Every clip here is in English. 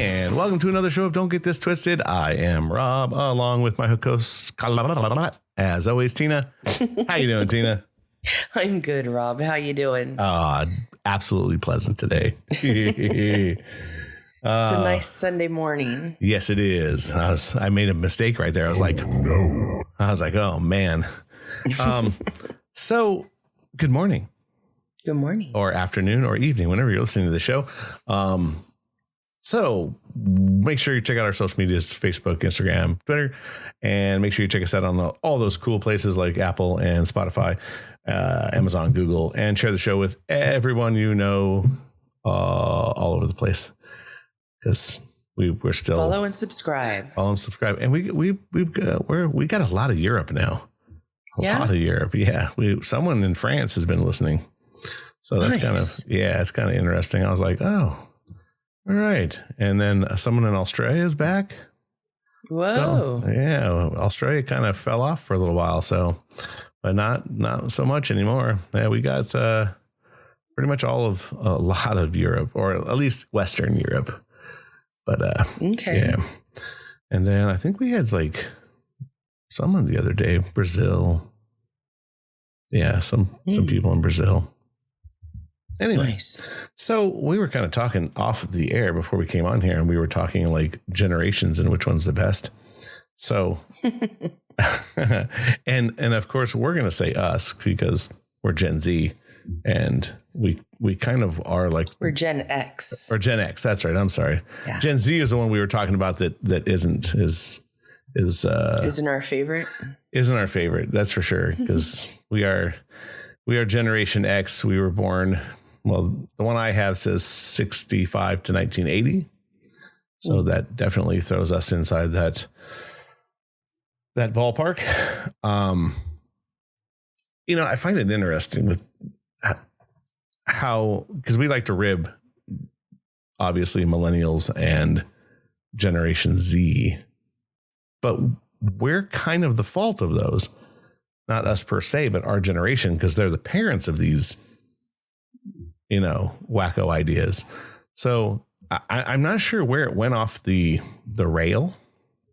And welcome to another show of Don't Get This Twisted. I am Rob, along with my host, as always, Tina. How you doing, Tina? I'm good, Rob. How you doing? Absolutely pleasant today. It's a nice Sunday morning. Yes, it is. I made a mistake right there. I was like, no. I was like, oh, man. So, good morning. Good morning. Or afternoon or evening, whenever you're listening to the show. So make sure you check out our social medias, Facebook, Instagram, Twitter, and make sure you check us out on all those cool places like Apple and Spotify, Amazon, Google, and share the show with everyone you know all over the place. Because we're still follow and subscribe. And we got a lot of Europe now. A lot of Europe. Yeah. Someone in France has been listening. So that's nice. It's kind of interesting. I was like, oh, all right. And then someone in Australia is back. Whoa. So, Australia kind of fell off for a little while. So, but not so much anymore. Yeah, we got pretty much a lot of Europe, or at least Western Europe. But okay. Yeah. And then I think we had like someone the other day, Brazil. Yeah, some people in Brazil. Anyway, nice. So we were kind of talking off the air before we came on here, and we were talking like generations and which one's the best. So, and of course we're going to say us because we're Gen Z, and we kind of are like we're Gen X or Gen X. That's right. I'm sorry. Yeah. Gen Z is the one we were talking about that isn't our favorite. Isn't our favorite. That's for sure. Because we are Generation X. We were born. Well, the one I have says 65 to 1980. So that definitely throws us inside that ballpark. I find it interesting with how, because we like to rib, obviously, millennials and Generation Z, but we're kind of the fault of those. Not us per se, but our generation, because they're the parents of these wacko ideas. So I'm not sure where it went off the rail.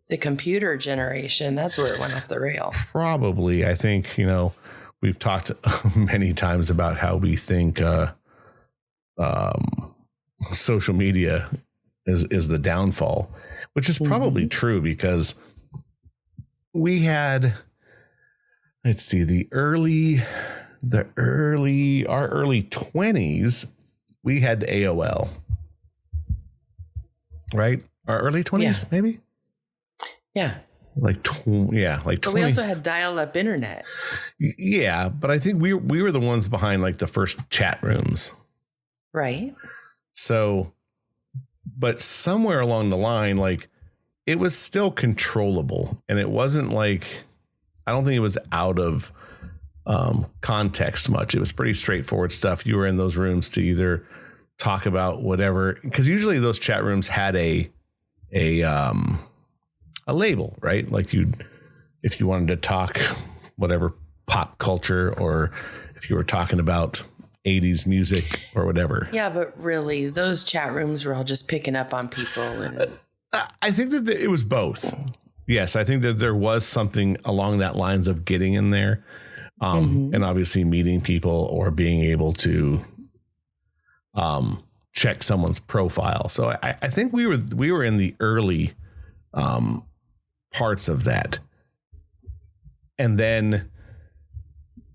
The computer generation, that's where it went off the rail. Probably. I think, we've talked many times about how we think social media is the downfall, which is probably true because we had, let's see, our early 20s, we had AOL, right? Our early 20s, maybe. Yeah. Like 20. But we also had dial-up internet. Yeah, but I think we were the ones behind like the first chat rooms. Right. So, but somewhere along the line, like it was still controllable, and it wasn't like, I don't think it was out of context much. It was pretty straightforward stuff. You were in those rooms to either talk about whatever, because usually those chat rooms had a label, right? Like if you wanted to talk whatever pop culture, or if you were talking about 80s music or whatever. Yeah, but really, those chat rooms were all just picking up on people. And I think that it was both. Yes, I think that there was something along that lines of getting in there, and obviously meeting people or being able to check someone's profile. So I think we were in the early parts of that, and then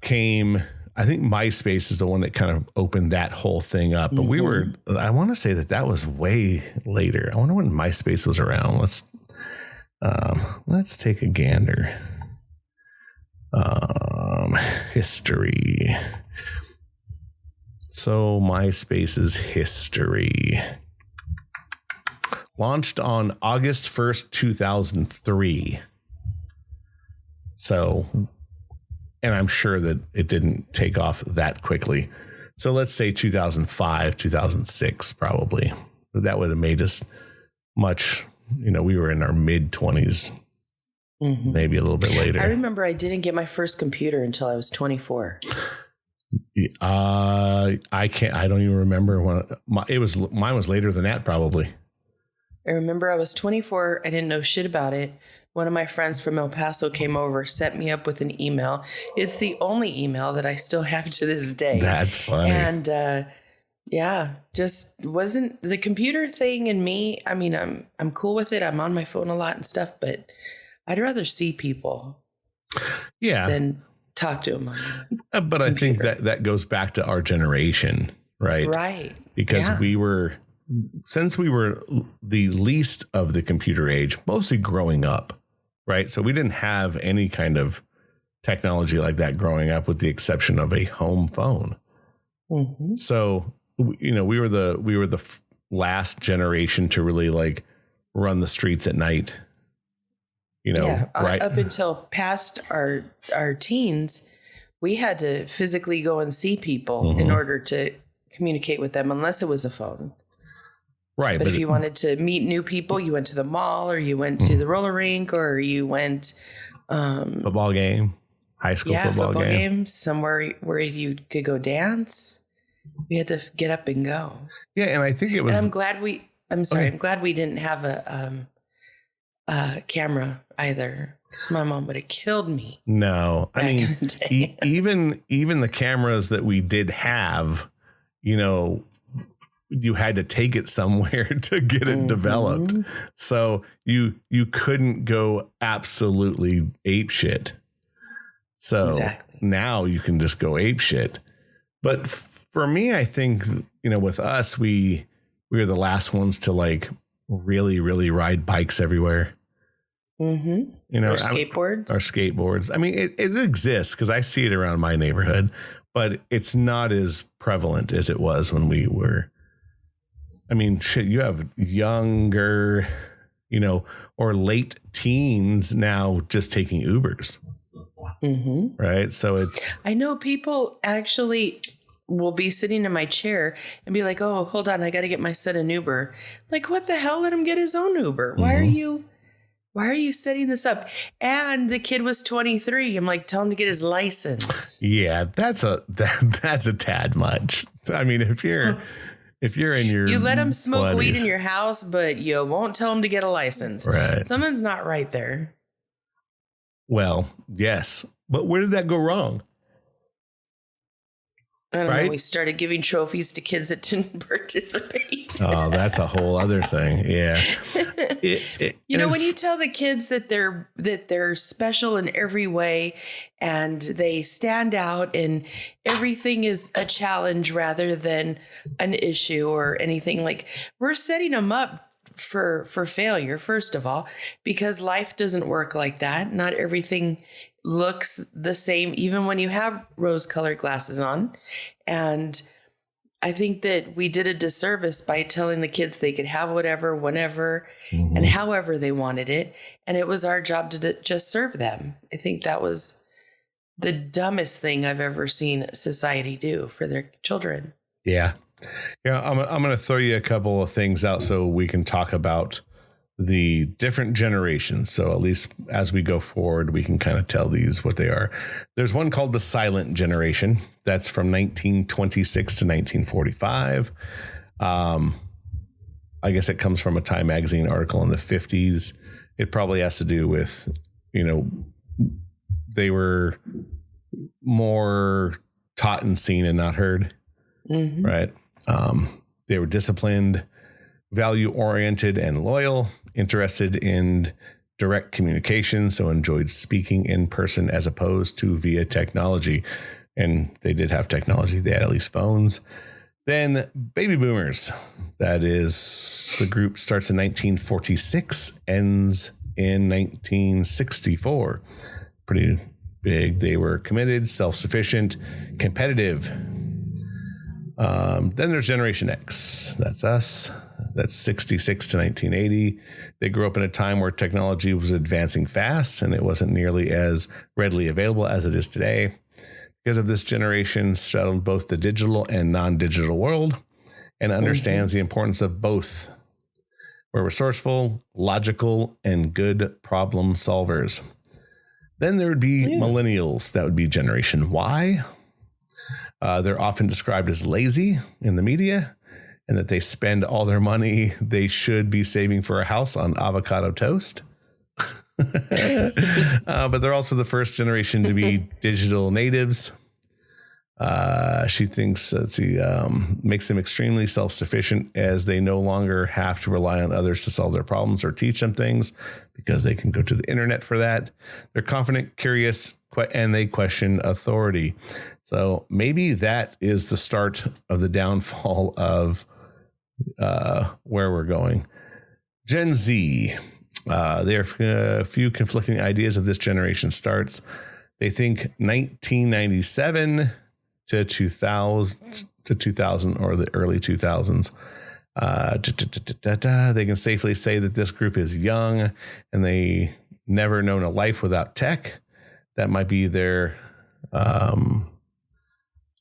came, I think MySpace is the one that kind of opened that whole thing up. But I want to say that was way later. I wonder when MySpace was around. Let's take a gander. History. So MySpace's history launched on August 1st, 2003. So, and I'm sure that it didn't take off that quickly. So let's say 2005, 2006, probably. That would have made us much, we were in our mid 20s, maybe a little bit later. I remember I didn't get my first computer until I was 24. I don't even remember when mine was later than that, probably. I remember I was 24. I didn't know shit about it. One of my friends from El Paso came over, set me up with an email. It's the only email that I still have to this day. That's funny. And yeah, just wasn't the computer thing in me. I mean, I'm cool with it. I'm on my phone a lot and stuff, but I'd rather see people than talk to them on the but I think that goes back to our generation, right? Right. Because since we were the least of the computer age, mostly growing up, right? So we didn't have any kind of technology like that growing up, with the exception of a home phone. Mm-hmm. So, we were the last generation to really like run the streets at night. Right? Up until past our teens, we had to physically go and see people in order to communicate with them, unless it was a phone. Right. But if you wanted to meet new people, you went to the mall, or you went to the roller rink, or you went football game, high school football game, somewhere where you could go dance. We had to get up and go. Yeah, and I think it was. And I'm glad we didn't have a camera either, because my mom would have killed me. No, I mean, even the cameras that we did have, you had to take it somewhere to get it developed. So you couldn't go absolutely ape shit. So now you can just go ape shit. But for me, I think, with us, we were the last ones to like really, really ride bikes everywhere. Mm-hmm. Our skateboards. I mean, it exists because I see it around my neighborhood, but it's not as prevalent as it was when we were. I mean, shit, you have younger, or late teens now just taking Ubers. Right. So I know people actually will be sitting in my chair and be like, oh, hold on, I got to get my son an Uber. Like, what the hell? Let him get his own Uber. Why are you setting this up? And the kid was 23. I'm like, tell him to get his license. Yeah, that's a tad much. I mean, if you're in your, you let him smoke weed in your house, but you won't tell him to get a license. Right. Something's not right there. Well, yes. But where did that go wrong? I don't know. We started giving trophies to kids that didn't participate. Oh, that's a whole other thing. Yeah. When you tell the kids that they're special in every way, and they stand out, and everything is a challenge rather than an issue or anything, like, we're setting them up for failure, first of all, because life doesn't work like that. Not everything looks the same, even when you have rose-colored glasses on. And I think that we did a disservice by telling the kids they could have whatever, whenever, and however they wanted it. And it was our job to just serve them. I think that was the dumbest thing I've ever seen society do for their children. Yeah. Yeah. I'm going to throw you a couple of things out so we can talk about the different generations. So at least as we go forward, we can kind of tell these what they are. There's one called the silent generation. That's from 1926 to 1945. I guess it comes from a Time magazine article in the 50s. It probably has to do with, they were more taught and seen and not heard. Right. They were disciplined, value oriented and loyal, interested in direct communication, so enjoyed speaking in person as opposed to via technology. And they did have technology. They had at least phones. Then baby boomers. That is, the group starts in 1946, ends in 1964. Pretty big. They were committed, self-sufficient, competitive. Then there's Generation X. That's us. That's 66 to 1980. They grew up in a time where technology was advancing fast and it wasn't nearly as readily available as it is today. Because of this generation straddled both the digital and non-digital world and understands the importance of both. We're resourceful, logical, and good problem solvers. Then there would be millennials. That would be Generation Y. They're often described as lazy in the media, and that they spend all their money they should be saving for a house on avocado toast. But they're also the first generation to be digital natives. She thinks makes them extremely self-sufficient, as they no longer have to rely on others to solve their problems or teach them things, because they can go to the internet for that. They're confident, curious, and they question authority. So maybe that is the start of the downfall of where we're going. Gen Z. There are a few conflicting ideas of this generation starts. They think 1997 to 2000 or the early 2000s. They can safely say that this group is young and they never known a life without tech. That might be their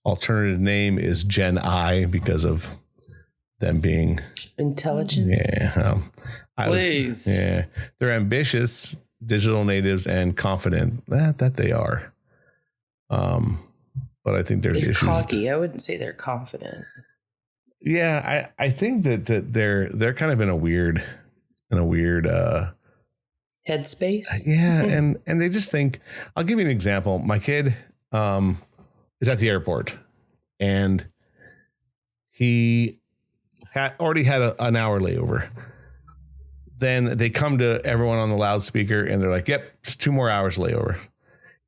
alternative name is Gen I, because of them being intelligence. Yeah. Please. They're ambitious, digital natives, and confident. That they are. But I think there's issues. Cocky. I wouldn't say they're confident. Yeah, I think that they're kind of in a weird headspace. Yeah, and they just think. I'll give you an example. My kid is at the airport, and he already had an hour layover. Then they come to everyone on the loudspeaker and they're like, "Yep, it's 2 more hours layover."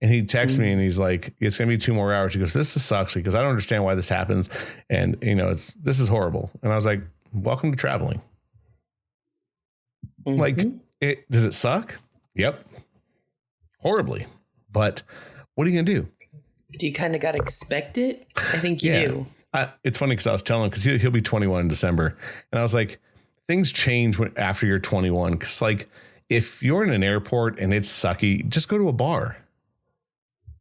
And he texts me and he's like, "It's going to be 2 more hours." He goes, "This sucks," because I don't understand why this happens. And, this is horrible. And I was like, "Welcome to traveling." Mm-hmm. Like, does it suck? Yep. Horribly. But what are you going to do? Do you kind of got to expect it? I think you do. It's funny because I was telling him, because he'll be 21 in December. And I was like, things change after you're 21. Because, like, if you're in an airport and it's sucky, just go to a bar.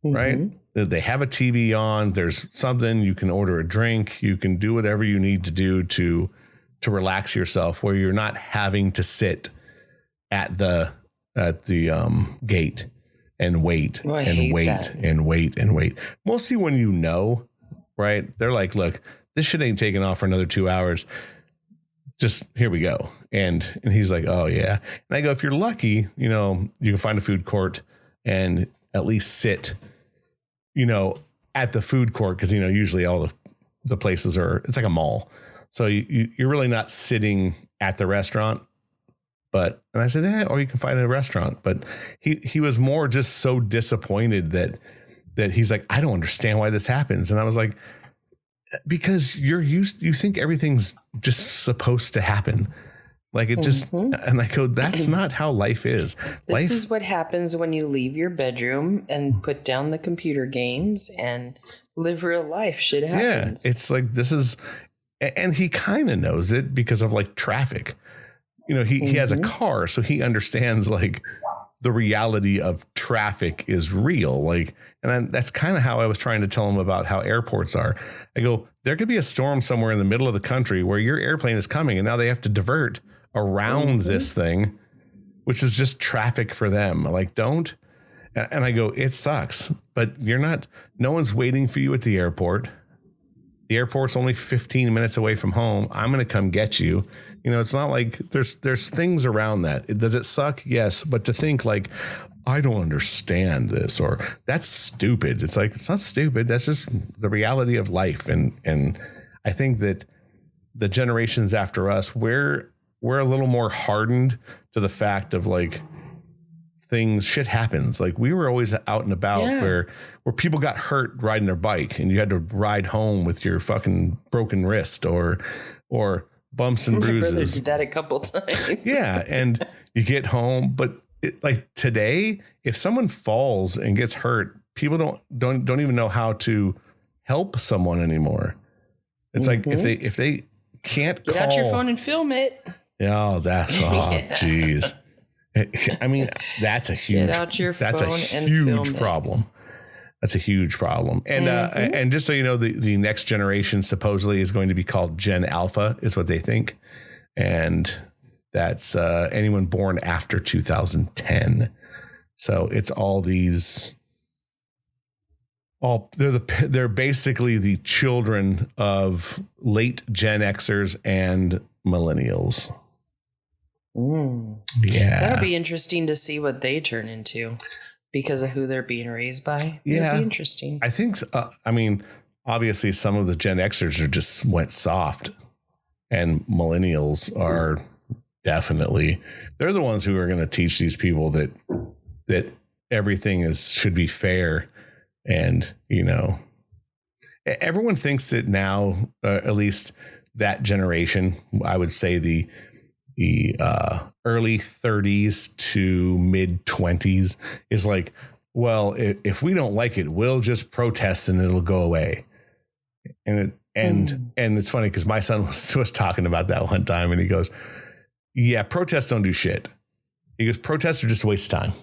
Mm-hmm. Right? They have a TV on. There's something. You can order a drink. You can do whatever you need to do to relax yourself, where you're not having to sit at the gate and wait and wait. Mostly when right? They're like, "Look, this shit ain't taking off for another 2 hours. Just here we go." And he's like, "Oh yeah." And I go, if you're lucky, you can find a food court and at least sit, at the food court. Cause usually all the places it's like a mall. So you're really not sitting at the restaurant, and I said, or you can find a restaurant, but he was more just so disappointed that he's like, "I don't understand why this happens." And I was like, because you think everything's just supposed to happen. Like it just, and I go, that's not how life is. This is what happens when you leave your bedroom and put down the computer games and live real life. Shit happens. Yeah, it's like, this is, and he kind of knows it because of like traffic. He has a car, so he understands like the reality of traffic is real. Like, and that's kind of how I was trying to tell him about how airports are. I go, there could be a storm somewhere in the middle of the country where your airplane is coming and now they have to divert around this thing, which is just traffic for them. Like, don't. And I go, it sucks, but no one's waiting for you at the airport. The airport's only 15 minutes away from home. I'm going to come get you. It's not like there's things around that. Does it suck? Yes. But to think like, I don't understand this, or that's stupid. It's like, it's not stupid. That's just the reality of life. And I think that the generations after us, we're a little more hardened to the fact of like shit happens. Like we were always out and about where people got hurt riding their bike and you had to ride home with your fucking broken wrist or bumps and bruises. My brother did that a couple times. Yeah. And you get home, but like today, if someone falls and gets hurt, people don't even know how to help someone anymore. It's like if they can't get out your phone and film it. Oh, geez. I mean, that's a huge problem. That's a huge problem. And and just so you know, the next generation supposedly is going to be called Gen Alpha, is what they think. And that's anyone born after 2010. So it's all these Oh, they're basically the children of late Gen Xers and millennials. Yeah. That'll be interesting to see what they turn into because of who they're being raised by. Yeah. It'll be interesting. I think, I mean, obviously some of the Gen Xers are just went soft, and millennials are definitely, they're the ones who are going to teach these people that everything should be fair. And, you know, everyone thinks that now, at least that generation, I would say the early 30s to mid 20s is like, well, if we don't like it, we'll just protest and it'll go away. And it's funny because my son was talking about that one time, and he goes, yeah, protests don't do shit. He goes, protests are just a waste of time.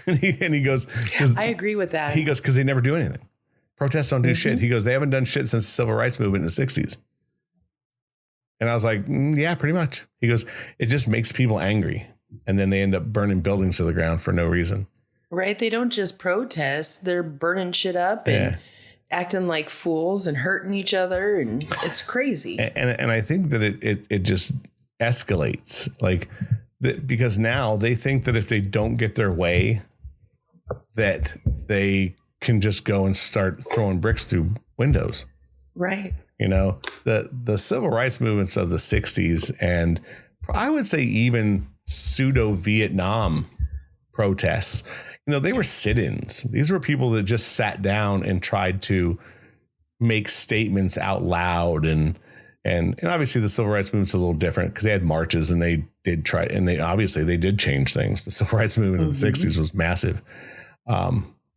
and he goes, I agree with that. He goes, because they never do anything. Protests don't do shit. He goes, they haven't done shit since the civil rights movement in the 60s. And I was like, yeah, pretty much. He goes, it just makes people angry. And then they end up burning buildings to the ground for no reason. Right. They don't just protest. They're burning shit up and acting like fools and hurting each other. And it's crazy. And I think that it just escalates, like, because now they think that if they don't get their way, that they can just go and start throwing bricks through windows. Right. You know, the civil rights movements of the 60s, and I would say even pseudo Vietnam protests, you know, they were sit-ins. These were people that just sat down and tried to make statements out loud. And obviously the civil rights movement's a little different because they had marches, and they did try, and they did change things. The civil rights movement in the 60s was massive,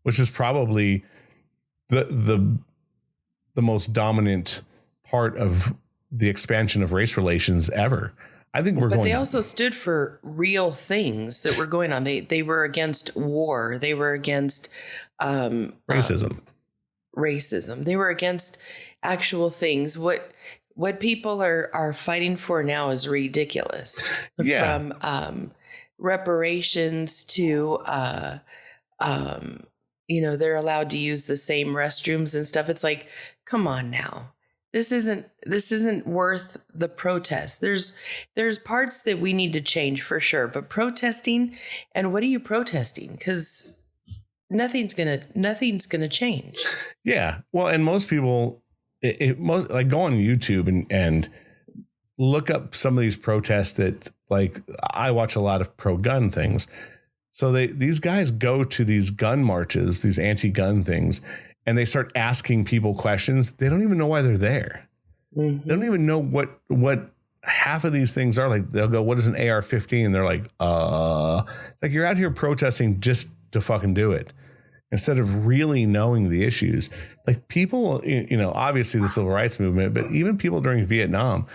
which is probably the most dominant part of the expansion of race relations ever. I think But they also stood for real things that were going on. They were against war. They were against racism. They were against actual things. What people are fighting for now is ridiculous. Yeah. From reparations to you know, they're allowed to use the same restrooms and stuff. It's like, come on now. This isn't worth the protest. There's parts that we need to change for sure, but protesting, and what are you protesting? Because nothing's gonna change. Yeah. Well, and most people, most like go on YouTube and look up some of these protests that, like, I watch a lot of pro-gun things. So these guys go to these gun marches, these anti-gun things, and they start asking people questions. They don't even know why they're there. They don't even know what half of these things are. Like, they'll go, what is an AR-15? And they're like, it's like, you're out here protesting just to fucking do it, instead of really knowing the issues. Like, people, you know, obviously the civil rights movement, but even people during Vietnam,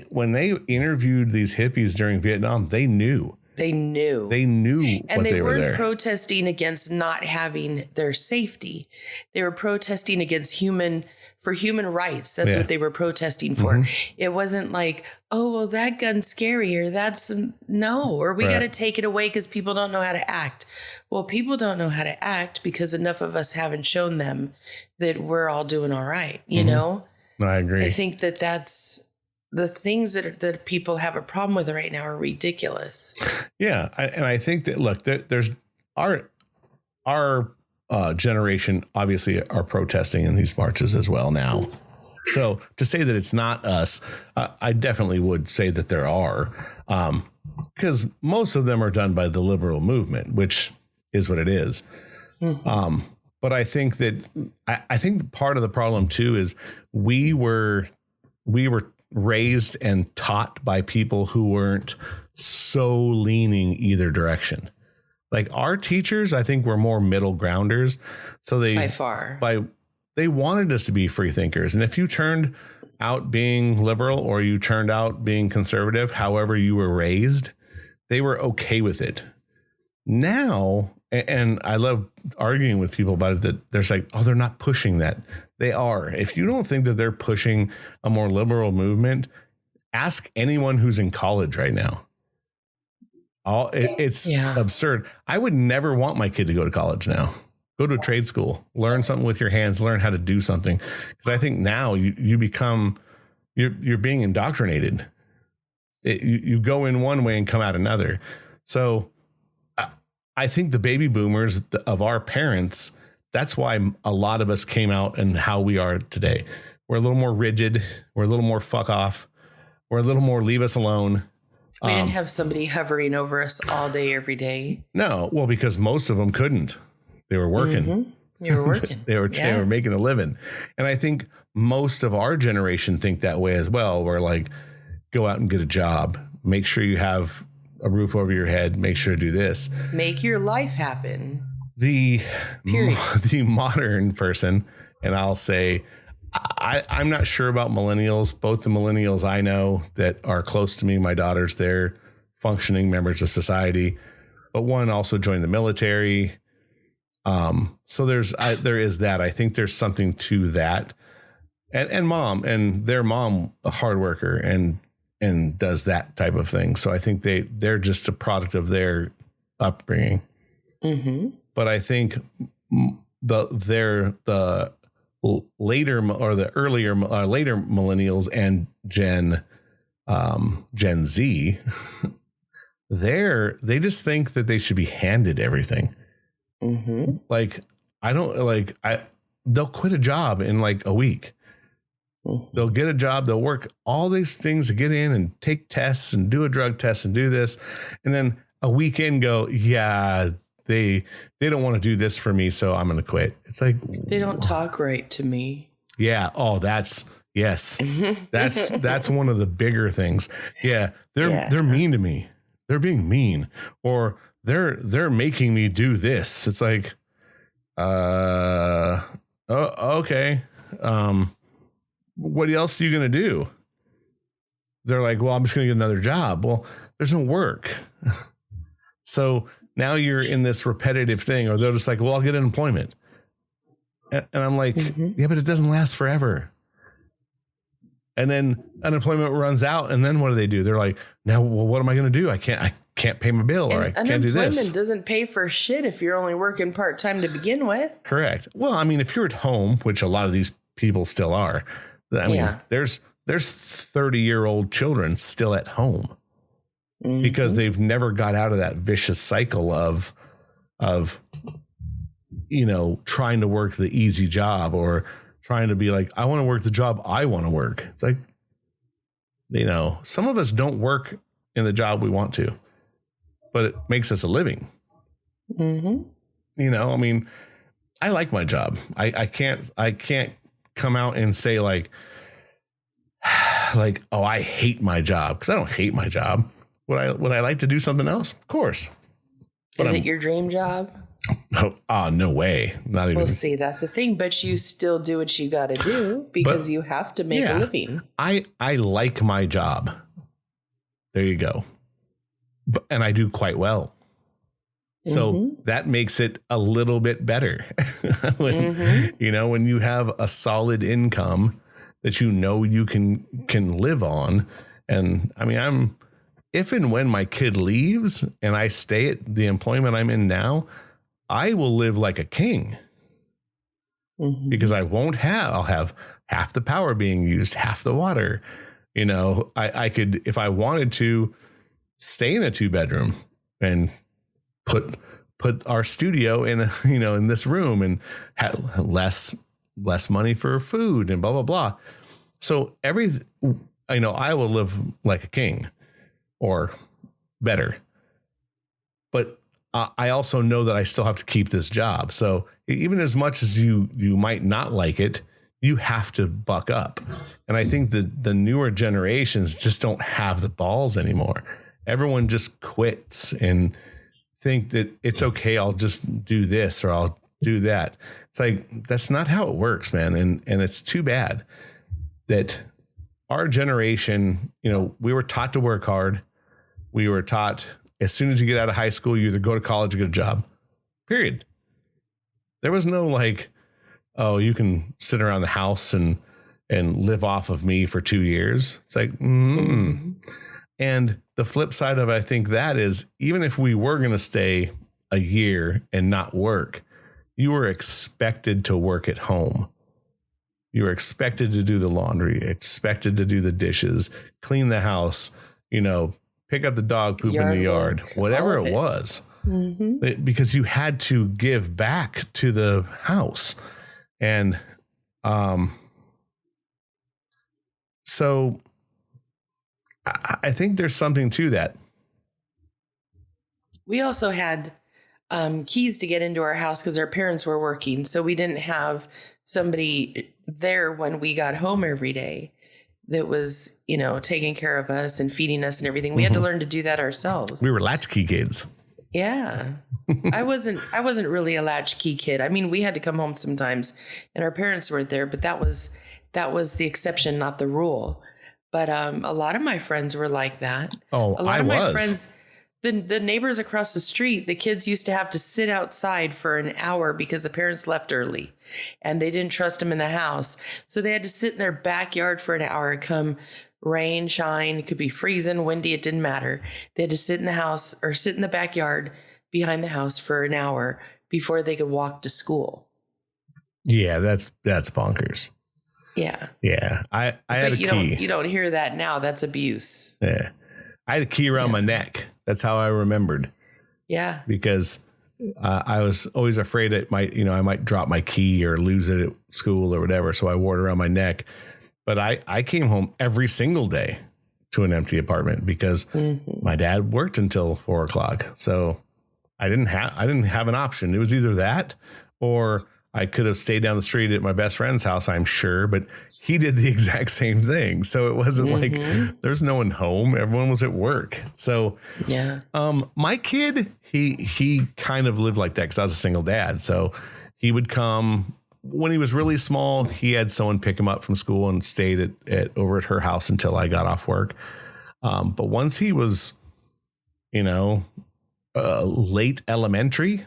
when they interviewed these hippies during Vietnam, they knew. They knew and they were weren't protesting against not having their safety. They were protesting against human rights. That's what they were protesting for. It wasn't like, oh, well, that gun's scary, or or we got to take it away because people don't know how to act. Well, people don't know how to act because enough of us haven't shown them that we're all doing all right. You know? I agree. I think that's the things that people have a problem with right now are ridiculous. Yeah. And I think that, look, there's our generation obviously are protesting in these marches as well now. So to say that it's not us, I definitely would say that there are, because most of them are done by the liberal movement, which is what it is. But I think that I think part of the problem too is we were raised and taught by people who weren't so leaning either direction. Like, our teachers, I think, were more middle grounders. So they wanted us to be free thinkers. And if you turned out being liberal or you turned out being conservative, however you were raised, they were okay with it. Now, and I love arguing with people about it, that there's like, oh, they're not pushing that. They are. If you don't think that they're pushing a more liberal movement, ask anyone who's in college right now. It's absurd. I would never want my kid to go to college now. Go to a trade school, learn something with your hands, learn how to do something. Because I think now you become, you're being indoctrinated. You go in one way and come out another. So I think the baby boomers of our parents, that's why a lot of us came out and how we are today. We're a little more rigid. We're a little more fuck off. We're a little more leave us alone. We didn't have somebody hovering over us all day, every day. No, well, because most of them couldn't. They were working. Mm-hmm. They were working. They were making a living. And I think most of our generation think that way as well. We're like, go out and get a job. Make sure you have a roof over your head. Make sure to do this. Make your life happen. The modern person, and I'll say, I'm not sure about millennials. Both the millennials I know that are close to me, my daughters, they're functioning members of society, but one also joined the military. So there is that. I think there's something to that, and their mom, a hard worker and does that type of thing. So I think they're just a product of their upbringing. Mm-hmm. But I think the later or the earlier later millennials and Gen Z, they just think that they should be handed everything. Mm-hmm. Like they'll quit a job in like a week. Mm-hmm. They'll get a job. They'll work all these things to get in and take tests and do a drug test and do this, and then a weekend go, yeah. They don't want to do this for me, so I'm going to quit. It's like they don't talk right to me. Yeah. Oh, yes. That's one of the bigger things. Yeah. They're mean to me. They're being mean, or they're making me do this. It's like, oh, okay. What else are you going to do? They're like, well, I'm just going to get another job. Well, there's no work. So now you're in this repetitive thing, or they're just like, well, I'll get unemployment. And I'm like, yeah, but it doesn't last forever. And then unemployment runs out. And then what do? They're like, now, well, what am I going to do? I can't pay my bill, or I can't do this. Unemployment doesn't pay for shit if you're only working part-time to begin with. Correct. Well, I mean, if you're at home, which a lot of these people still are, I mean, there's 30-year-old children still at home. Mm-hmm. Because they've never got out of that vicious cycle of, trying to work the easy job, or trying to be like, I want to work the job I want to work. It's like, some of us don't work in the job we want to, but it makes us a living. Mm-hmm. I mean, I like my job. I can't come out and say like, oh, I hate my job, because I don't hate my job. Would I like to do something else? Of course. But Is it your dream job? No way. Not even. Well, see, that's the thing. But you still do what you got to do because you have to make a living. I like my job. There you go. And I do quite well. So that makes it a little bit better. when you have a solid income that you can live on. And I mean, if and when my kid leaves and I stay at the employment I'm in now, I will live like a king, because I'll have half the power being used, half the water. I could, if I wanted to, stay in a 2-bedroom and put our studio in in this room and have less money for food and blah, blah, blah. So I will live like a king. Or better. But I also know that I still have to keep this job. So even as much as you might not like it, you have to buck up. And I think the newer generations just don't have the balls anymore. Everyone just quits and think that it's okay, I'll just do this or I'll do that. It's like, that's not how it works, man. And it's too bad that our generation, we were taught to work hard. We were taught as soon as you get out of high school, you either go to college or get a job, period. There was no like, oh, you can sit around the house and live off of me for 2 years. It's like, And the flip side of, I think that is, even if we were going to stay a year and not work, you were expected to work at home. You were expected to do the laundry, expected to do the dishes, clean the house, pick up the dog poop in the yard, whatever it was. Mm-hmm. Because you had to give back to the house. And so I think there's something to that. We also had keys to get into our house because our parents were working. So we didn't have somebody there when we got home every day that was, taking care of us and feeding us and everything. We had to learn to do that ourselves. We were latchkey kids. Yeah. I wasn't really a latchkey kid. I mean, we had to come home sometimes and our parents weren't there, but that was the exception, not the rule. But a lot of my friends were like that. Oh, a lot of my friends, the neighbors across the street, the kids used to have to sit outside for an hour because the parents left early and they didn't trust them in the house. So they had to sit in their backyard for an hour, come rain, shine, it could be freezing, windy, it didn't matter. They had to sit in the house or sit in the backyard behind the house for an hour before they could walk to school. Yeah, that's bonkers. Yeah. Yeah. I had a key. You don't hear that now. That's abuse. Yeah. I had a key around my neck. That's how I remembered. Yeah. Because I was always afraid I might drop my key or lose it at school or whatever. So I wore it around my neck. But I came home every single day to an empty apartment because my dad worked until 4:00. So I didn't have an option. It was either that or I could have stayed down the street at my best friend's house, I'm sure, but he did the exact same thing. So it wasn't like there's no one home. Everyone was at work. So yeah. My kid, he kind of lived like that because I was a single dad. So he would come when he was really small. He had someone pick him up from school and stayed over at her house until I got off work. But once he was, late elementary,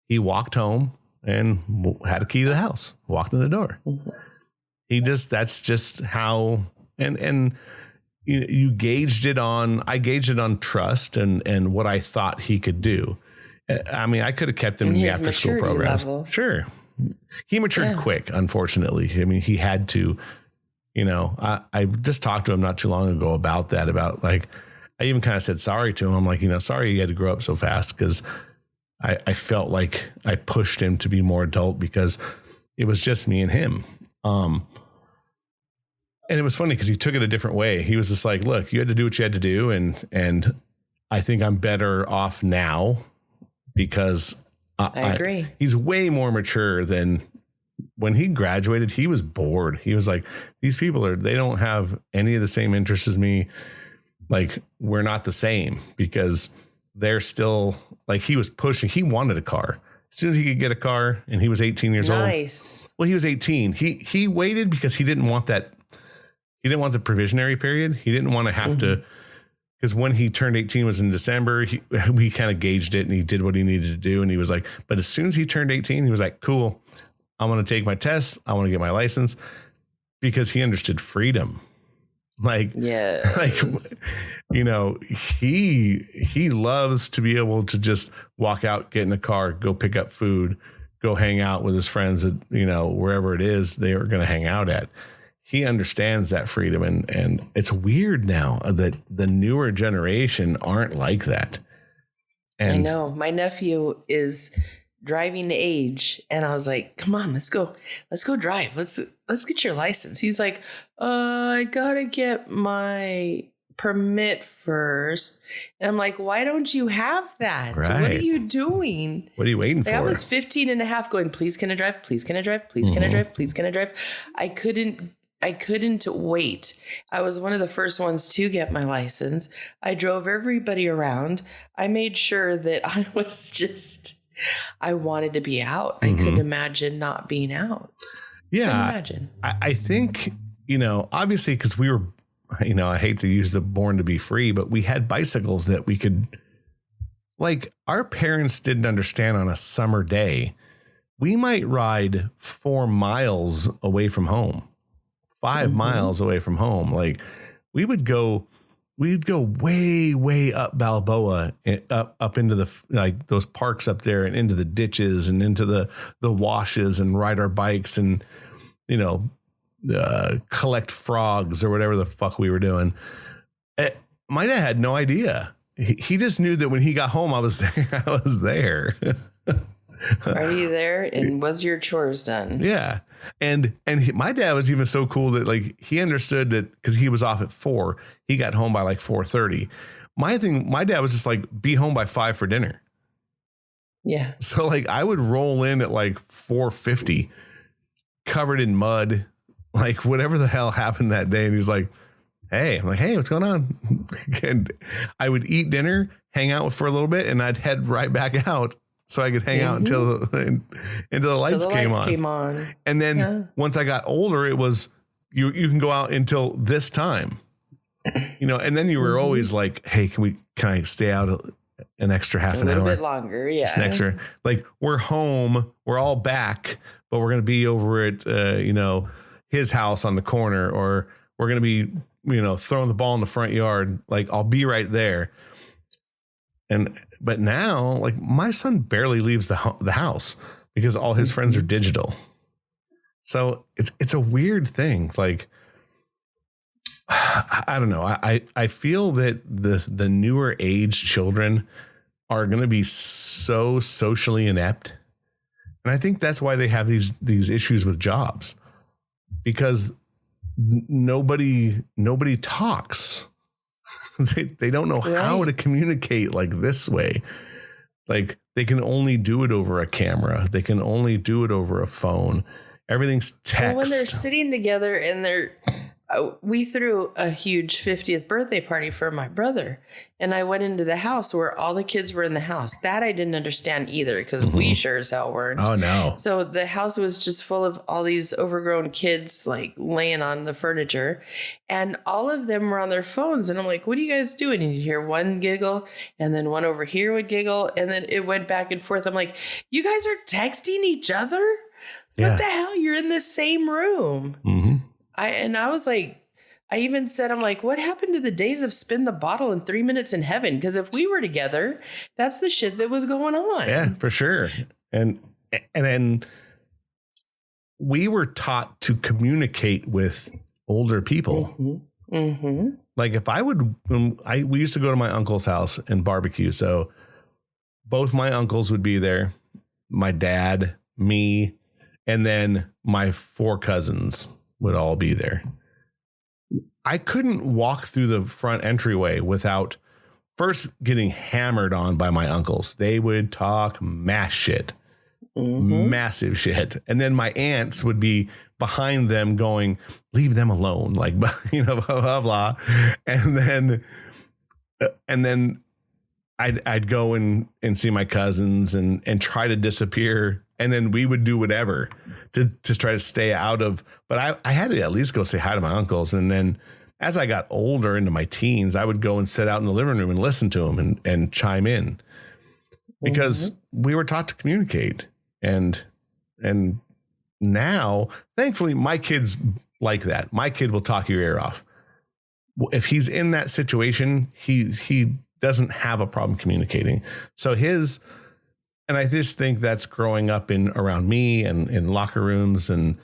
he walked home and had a key to the house, walked in the door. That's just how, and you gauged it on, I gauged it on trust and what I thought he could do. I mean, I could have kept him in the after school programs. Level. Sure. He matured quick, unfortunately. I mean, he had to, I just talked to him not too long ago about that, about like, I even kind of said sorry to him. I'm like, sorry you had to grow up so fast because I felt like I pushed him to be more adult because it was just me and him. And it was funny because he took it a different way. He was just like, look, you had to do what you had to do. And I think I'm better off now because I agree. He's way more mature than when he graduated. He was bored. He was like, these people they don't have any of the same interests as me. Like, we're not the same because they're still like, he was pushing. He wanted a car as soon as he could get a car, and he was 18 years old. Nice. Well, he was 18. He waited because he didn't want that. He didn't want the provisionary period. He didn't want to have to, because when he turned 18 was in December. We kind of gauged it and he did what he needed to do. And he was like, but as soon as he turned 18, he was like, cool, I want to take my test. I want to get my license, because he understood freedom. Like, yes. He loves to be able to just walk out, get in a car, go pick up food, go hang out with his friends at, wherever it is they are going to hang out at. He understands that freedom. And it's weird now that the newer generation aren't like that. And I know my nephew is driving age, and I was like, come on, let's go drive. Let's get your license. He's like, I gotta get my permit first. And I'm like, why don't you have that? Right. What are you doing? What are you waiting for? I was 15 and a half going, please, can I drive? Please, can I drive? Please, can I drive? Please, can I drive? I couldn't wait. I was one of the first ones to get my license. I drove everybody around. I made sure that I wanted to be out. I couldn't imagine not being out. Yeah. Imagine. I think, obviously, because we were, I hate to use the born to be free, but we had bicycles that we could, like, our parents didn't understand on a summer day. We might ride 4 miles away from home, 5 miles away from home. Like, we would go we'd go way up Balboa, and up into the, like those parks up there and into the ditches and into the washes and ride our bikes and, you know, collect frogs or whatever the fuck we were doing. My dad had no idea. He just knew that when he got home, I was there. I was there. Are you there? And was your chores done? Yeah. And my dad was even so cool that like he understood that because he was off at 4, he got home by like 4:30. My dad was just like, be home by 5 for dinner. Yeah. So like I would roll in at like 4:50 covered in mud, like whatever the hell happened that day. And he's like, hey, I'm like, hey, what's going on? And I would eat dinner, hang out for a little bit, and I'd head right back out. So I could hang out until the lights came on. And then once I got older, it was you can go out until this time, you know, and then you were always like, hey, can I stay out an extra half an hour? A little bit longer. Yeah. Just an extra, like we're home, we're all back, but we're going to be over at, you know, his house on the corner, or we're going to be, you know, throwing the ball in the front yard. Like I'll be right there. But now, like my son barely leaves the house because all his friends are digital. So it's a weird thing. Like, I don't know. I feel that the newer age children are going to be so socially inept. And I think that's why they have these issues with jobs, because nobody talks. They don't know how to communicate like this way. Like they can only do it over a camera. They can only do it over a phone. Everything's text. Well, when they're sitting together and we threw a huge 50th birthday party for my brother, and I went into the house where all the kids were in the house. That I didn't understand either, because we sure as hell weren't. Oh no. So the house was just full of all these overgrown kids like laying on the furniture, and all of them were on their phones. And I'm like, what are you guys doing? And you hear one giggle, and then one over here would giggle, and then it went back and forth. I'm like, you guys are texting each other? What the hell? You're in the same room. Mm-hmm. I was like, I even said, I'm like, what happened to the days of spin the bottle in 3 minutes in heaven? Because if we were together, that's the shit that was going on. Yeah, for sure. And then we were taught to communicate with older people. Mm-hmm. Mm-hmm. Like if we used to go to my uncle's house and barbecue. So both my uncles would be there, my dad, me, and then my 4 cousins would all be there. I couldn't walk through the front entryway without first getting hammered on by my uncles. They would talk massive shit. And then my aunts would be behind them going, leave them alone. Like, you know, blah, blah, blah. And then I'd go and see my cousins and try to disappear. And then we would do whatever to try to stay out of, but I had to at least go say hi to my uncles. And then as I got older into my teens, I would go and sit out in the living room and listen to them and chime in, because we were taught to communicate. And now, thankfully, my kid's like that. My kid will talk your ear off. If he's in that situation, he doesn't have a problem communicating. So and I just think that's growing up around me and in locker rooms and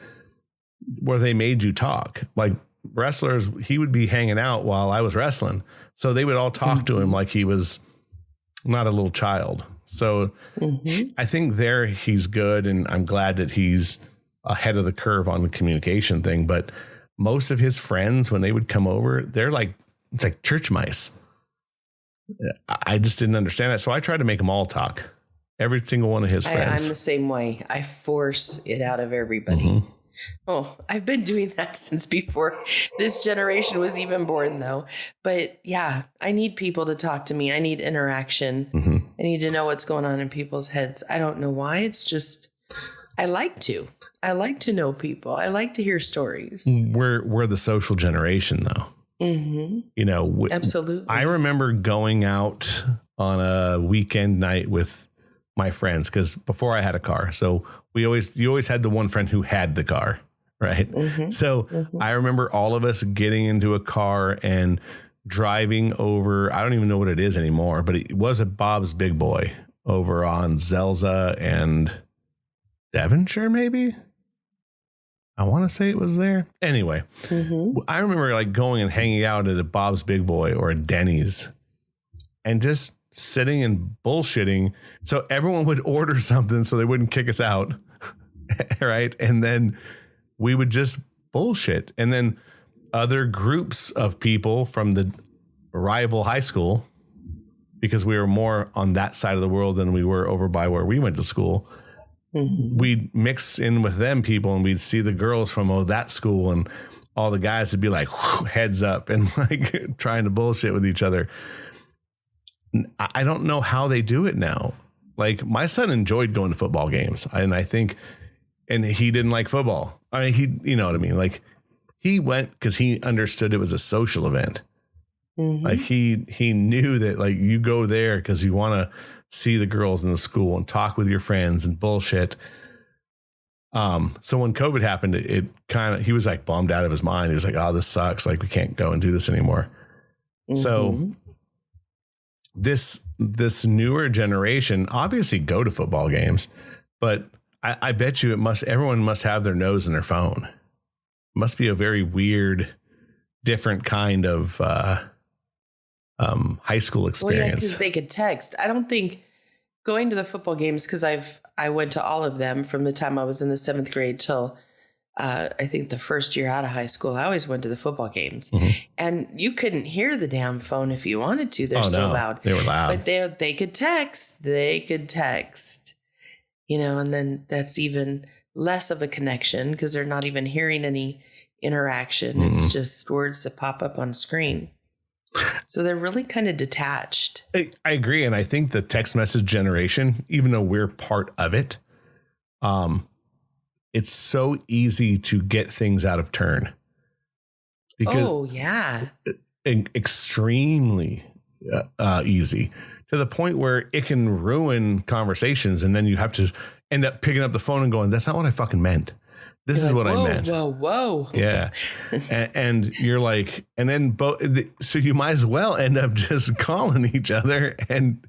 where they made you talk. Like wrestlers, he would be hanging out while I was wrestling. So they would all talk to him like he was not a little child. So I think he's good. And I'm glad that he's ahead of the curve on the communication thing. But most of his friends, when they would come over, it's like church mice. I just didn't understand that. So I tried to make them all talk. Every single one of his friends. I'm the same way. I force it out of everybody. Oh, I've been doing that since before this generation was even born, though. But yeah, I need people to talk to me. I need interaction. I need to know what's going on in people's heads. I don't know why. It's just, I like to know people. I like to hear stories. We're the social generation, though. You know, absolutely. I remember going out on a weekend night with my friends, because before I had a car, so you always had the one friend who had the car, right? So I remember all of us getting into a car and driving over, I don't even know what it is anymore, but it was a Bob's Big Boy over on Zelza and Devonshire, maybe. I want to say it was there. Anyway, I remember like going and hanging out at a Bob's Big Boy or a Denny's and just sitting and bullshitting. So everyone would order something so they wouldn't kick us out. Right. And then we would just bullshit. And then other groups of people from the rival high school, because we were more on that side of the world than we were over by where we went to school. We'd mix in with them people and we'd see the girls from that school and all the guys would be like heads up and like trying to bullshit with each other. I don't know how they do it now. Like my son enjoyed going to football games and I think, and he didn't like football. I mean, you know what I mean? Like he went because he understood it was a social event. Like he knew that like you go there because you want to see the girls in the school and talk with your friends and bullshit. So when COVID happened, it kind of, he was like bummed out of his mind. He was like, oh, this sucks. Like we can't go and do this anymore. So this newer generation obviously go to football games, but I bet you everyone must have their nose in their phone. It must be a very weird, different kind of, high school experience. Well, yeah, because they could text. I don't think going to the football games, because I went to all of them from the time I was in the 7th grade till I think the first year out of high school. I always went to the football games, and you couldn't hear the damn phone if you wanted to. They're so loud. They were loud, but they could text. They could text, and then that's even less of a connection because they're not even hearing any interaction. It's just words that pop up on screen. So they're really kind of detached. I agree. And I think the text message generation, even though we're part of it, it's so easy to get things out of turn. Because extremely easy to the point where it can ruin conversations. And then you have to end up picking up the phone and going, that's not what I fucking meant. This is what I meant. Whoa. Yeah. and you're like, and then so you might as well end up just calling each other and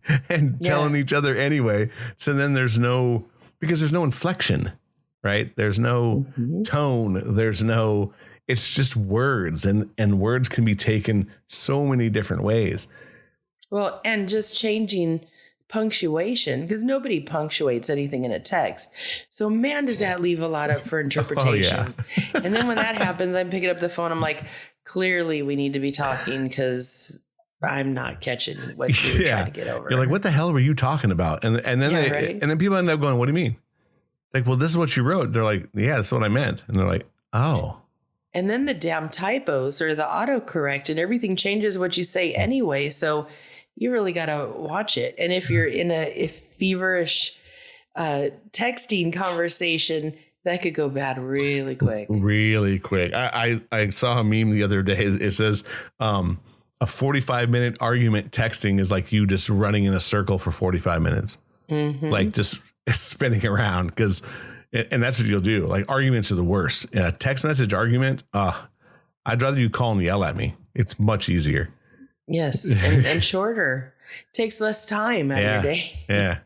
telling each other anyway. So then there's no inflection, right? There's no tone. There's no, it's just words and words can be taken so many different ways. Well, and just changing punctuation, because nobody punctuates anything in a text. So man, does that leave a lot up for interpretation. And then when that happens, I'm picking up the phone. I'm like, clearly we need to be talking because I'm not catching what you're trying to get over. You're like, what the hell were you talking about? And then and then people end up going, what do you mean? It's like, well, this is what you wrote. They're like, yeah, that's what I meant. And they're like, oh. And then the damn typos or the autocorrect and everything changes what you say anyway. So you really got to watch it. And if you're in a feverish texting conversation, that could go bad really quick. Really quick. I saw a meme the other day. It says a 45-minute argument texting is like you just running in a circle for 45 minutes. Like just spinning around and that's what you'll do. Like arguments are the worst. Text message argument. I'd rather you call and yell at me. It's much easier. Yes. And shorter. Takes less time out of your day. Yeah.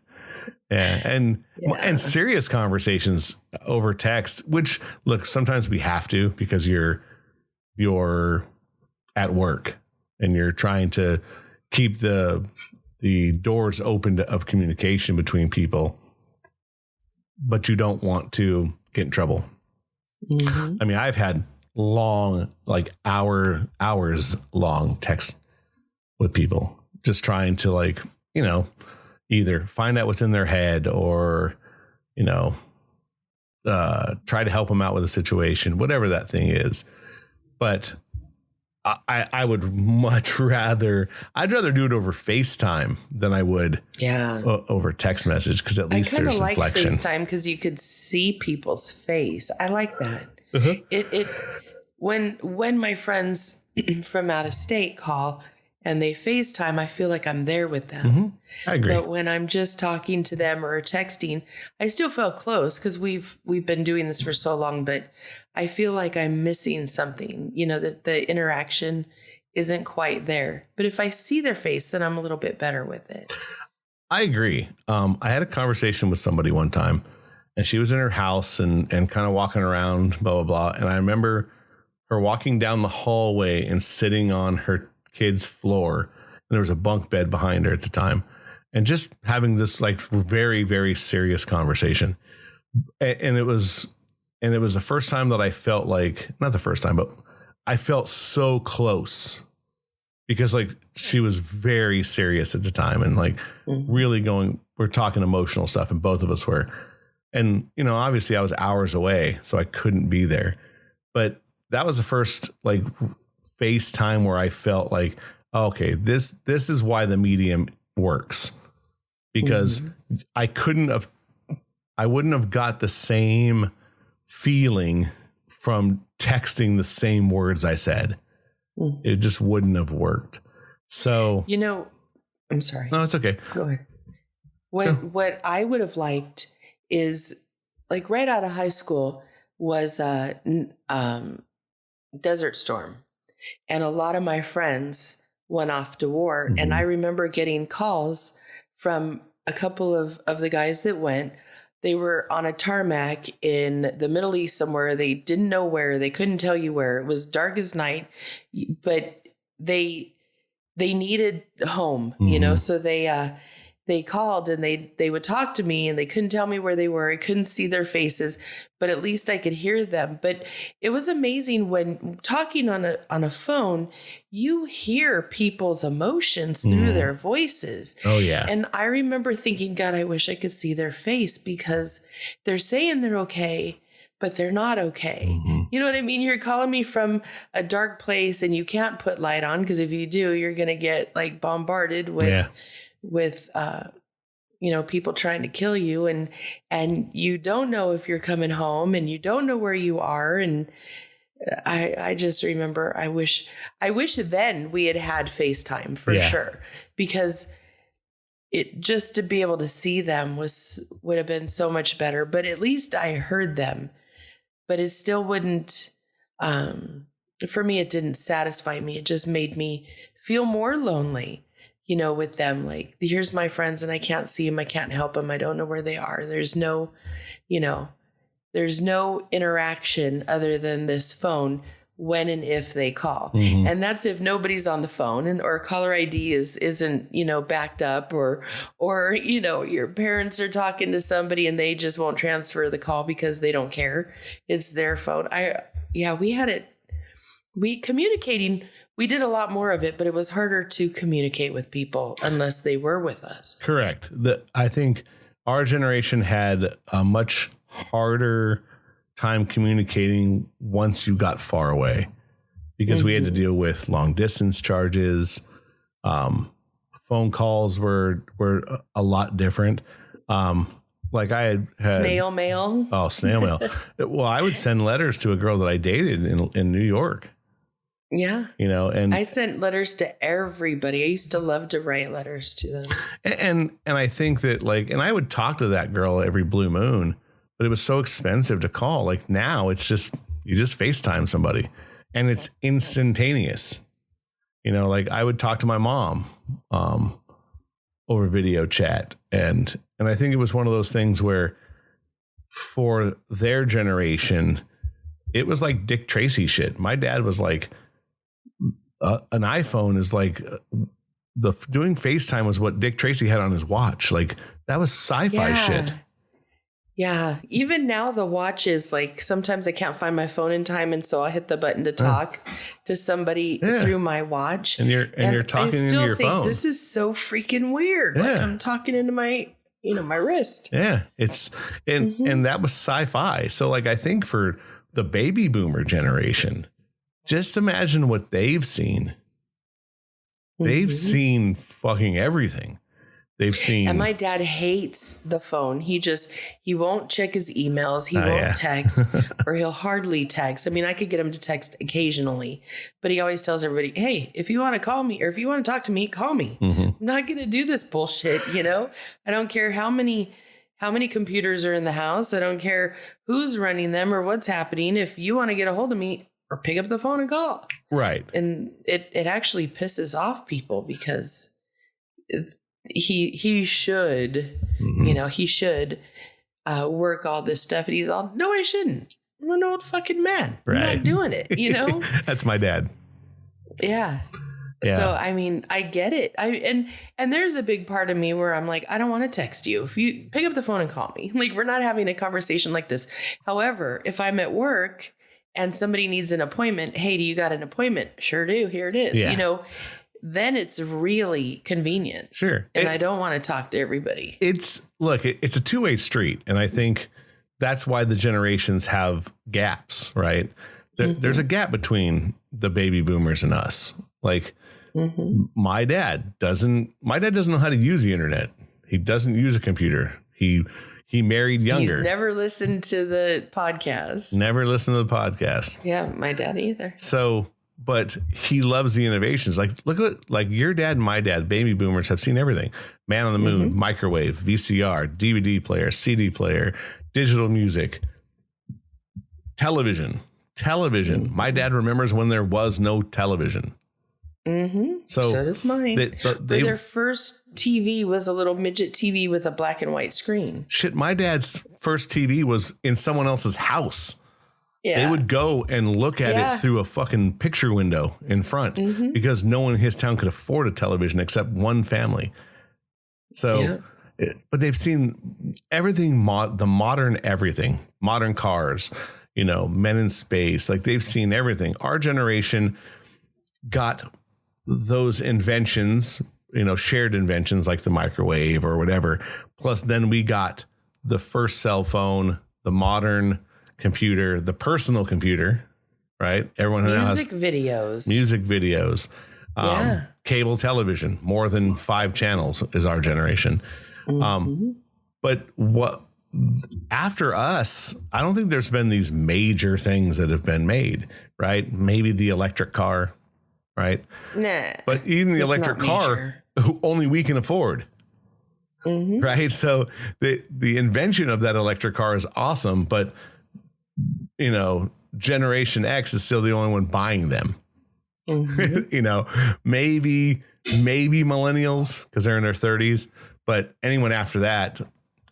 And serious conversations over text, which look, sometimes we have to because you're at work and you're trying to keep the doors open of communication between people, but you don't want to get in trouble. I mean, I've had long, like hours long texts with people just trying to either find out what's in their head or, try to help them out with a situation, whatever that thing is. But I would much rather, I'd rather do it over FaceTime than I would over text message. Cause at least there's inflection. I kind of like FaceTime because you could see people's face. I like that. When my friends from out of state call and they FaceTime, I feel like I'm there with them. I agree. But when I'm just talking to them or texting, I still feel close because we've been doing this for so long, but I feel like I'm missing something, that the interaction isn't quite there. But if I see their face, then I'm a little bit better with it. I agree. I had a conversation with somebody one time, and she was in her house and kind of walking around, blah, blah, blah. And I remember her walking down the hallway and sitting on her kid's floor. And there was a bunk bed behind her at the time, and just having this like very, very serious conversation. And it was the first time that I felt like, not the first time, but I felt so close, because like she was very serious at the time and like really we're talking emotional stuff, and both of us were. And, you know, obviously I was hours away, so I couldn't be there. But that was the first like FaceTime where I felt like, okay, this is why the medium works, because I wouldn't have got the same feeling from texting the same words I said. It just wouldn't have worked. So, you know, I'm sorry. No, it's okay. Go ahead. What I would have liked is, like, right out of high school was Desert Storm. And a lot of my friends went off to war. And I remember getting calls from a couple of the guys that went. They were on a tarmac in the Middle East somewhere. They didn't know where. They couldn't tell you where. It was dark as night, but they needed home, you know, so they called and they would talk to me, and they couldn't tell me where they were. I couldn't see their faces, but at least I could hear them. But it was amazing when talking on a phone, you hear people's emotions through their voices. Oh yeah. And I remember thinking, God, I wish I could see their face, because they're saying they're okay, but they're not okay. You know what I mean? You're calling me from a dark place, and you can't put light on, because if you do, you're going to get like bombarded with you know, people trying to kill you, and you don't know if you're coming home, and you don't know where you are. And I just remember, I wish then we had FaceTime for sure, because it just to be able to see them would have been so much better. But at least I heard them, but it still wouldn't, for me, it didn't satisfy me. It just made me feel more lonely, you know, with them. Like, here's my friends and I can't see them. I can't help them. I don't know where they are. There's no, you know, there's no interaction other than this phone when and if they call. And that's if nobody's on the phone, or caller ID isn't, you know, backed up, or, you know, your parents are talking to somebody and they just won't transfer the call because they don't care. It's their phone. We did a lot more of it, but it was harder to communicate with people unless they were with us. Correct. I think our generation had a much harder time communicating once you got far away, because we had to deal with long distance charges. Phone calls were a lot different. Like I had snail mail. Oh, snail mail. Well, I would send letters to a girl that I dated in New York. Yeah. You know, and I sent letters to everybody. I used to love to write letters to them. And I think that, like, and I would talk to that girl every blue moon, but it was so expensive to call. Like now it's just, you just FaceTime somebody and it's instantaneous. You know, like I would talk to my mom over video chat. And I think it was one of those things where for their generation, it was like Dick Tracy shit. My dad was like, an iPhone is like doing FaceTime was what Dick Tracy had on his watch. Like that was sci-fi shit. Yeah. Even now the watch is like, sometimes I can't find my phone in time. And so I hit the button to talk to somebody through my watch. And you're talking into your phone. This is so freaking weird. Yeah. Like I'm talking into my, you know, my wrist. Yeah. It's, and that was sci-fi. So like, I think for the baby boomer generation, just imagine what they've seen. They've seen fucking everything. They've seen. And my dad hates the phone. He won't check his emails. He won't text, or he'll hardly text. I mean, I could get him to text occasionally, but he always tells everybody, hey, if you want to call me or if you want to talk to me, call me. I'm not going to do this bullshit. You know, I don't care how many computers are in the house. I don't care who's running them or what's happening. If you want to get a hold of me, or pick up the phone and call. Right. And it actually pisses off people because he should, he should work all this stuff. And he's all, no, I shouldn't. I'm an old fucking man. Right. I'm not doing it, That's my dad. Yeah. So, I mean, I get it. And there's a big part of me where I'm like, I don't want to text you. If you pick up the phone and call me, like, we're not having a conversation like this. However, if I'm at work and somebody needs an appointment, hey, do you got an appointment? Sure do. Here it is. Yeah. Then it's really convenient. Sure. And I don't want to talk to everybody. It's a two-way street. And I think that's why the generations have gaps, right? There's a gap between the baby boomers and us. Like, my dad doesn't know how to use the internet. He doesn't use a computer. He married younger. He's never listened to the podcast. Yeah, my dad either. So, but he loves the innovations. Like, look at like your dad and my dad, baby boomers, have seen everything. Man on the Moon, microwave, VCR, DVD player, CD player, digital music, television. My dad remembers when there was no television. So does mine. Their first TV was a little midget TV with a black and white screen. Shit, my dad's first TV was in someone else's house. Yeah. They would go and look at it through a fucking picture window in front because no one in his town could afford a television except one family. So, but they've seen everything, the modern everything, modern cars, men in space. Like, they've seen everything. Our generation got those inventions, shared inventions like the microwave or whatever. Plus then we got the first cell phone, the modern computer, the personal computer, right? Everyone has music videos, cable television, more than 5 channels is our generation. But after us, I don't think there's been these major things that have been made, right? Maybe the electric car. Right. Nah. But even the electric car, only we can afford. Right. So the invention of that electric car is awesome. But, Generation X is still the only one buying them. Maybe millennials because they're in their 30s. But anyone after that